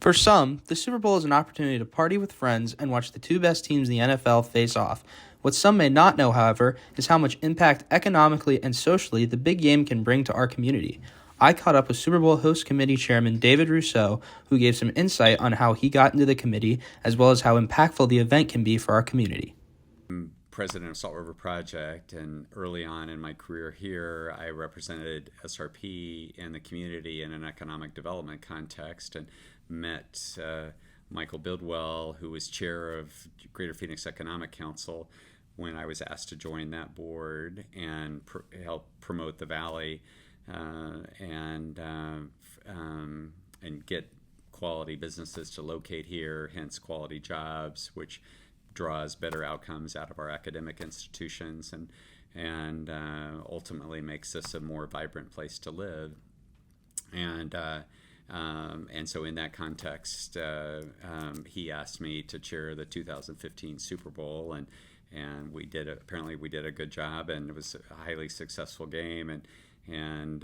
For some, the Super Bowl is an opportunity to party with friends and watch the two best teams in the NFL face off. What some may not know, however, is how much impact economically and socially the big game can bring to our community. I caught up with Super Bowl host committee chairman David Rosseau, who gave some insight on how he got into the committee, as well as how impactful the event can be for our community. President of Salt River Project, and early on in my career here, I represented SRP in the community in an economic development context and met Michael Bidwell, who was chair of Greater Phoenix Economic Council, when I was asked to join that board and help promote the Valley and get quality businesses to locate here, hence quality jobs, which draws better outcomes out of our academic institutions and ultimately makes this a more vibrant place to live. And so in that context, he asked me to chair the 2015 Super Bowl, and we did a good job, and it was a highly successful game, and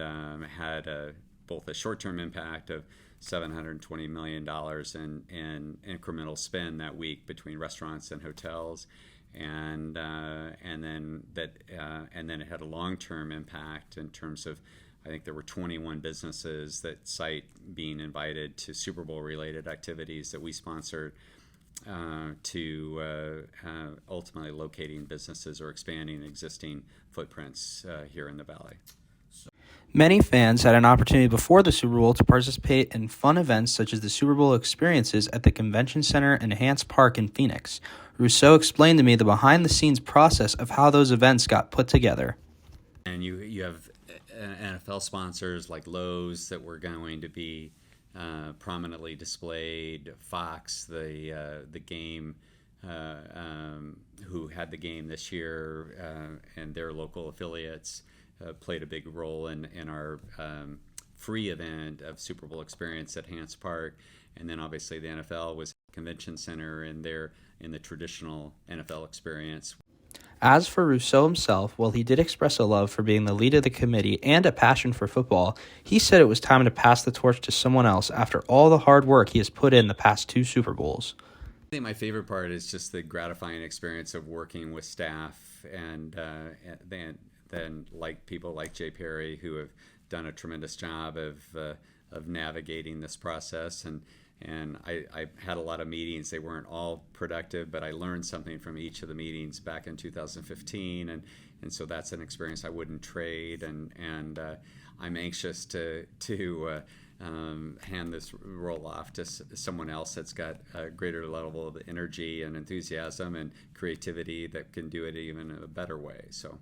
had both a short-term impact of $720 million in incremental spend that week between restaurants and hotels, and then it had a long-term impact in terms of, I think there were 21 businesses that cite being invited to Super Bowl related activities that we sponsored, to ultimately locating businesses or expanding existing footprints here in the Valley. Many fans had an opportunity before the Super Bowl to participate in fun events such as the Super Bowl experiences at the Convention Center and Hance Park in Phoenix. Rousseau explained to me the behind-the-scenes process of how those events got put together. And you have NFL sponsors like Lowe's that were going to be prominently displayed. Fox, the game, who had the game this year, and their local affiliates played a big role in our free event of Super Bowl experience at Hance Park. And then obviously the NFL was Convention Center in the traditional NFL experience. As for Rousseau himself, while he did express a love for being the lead of the committee and a passion for football, he said it was time to pass the torch to someone else after all the hard work he has put in the past two Super Bowls. I think my favorite part is just the gratifying experience of working with staff and then like people like Jay Perry, who have done a tremendous job of navigating this process. And I had a lot of meetings. They weren't all productive, but I learned something from each of the meetings back in 2015, and so that's an experience I wouldn't trade. And I'm anxious to hand this role off to someone else that's got a greater level of energy and enthusiasm and creativity that can do it even in a better way. So.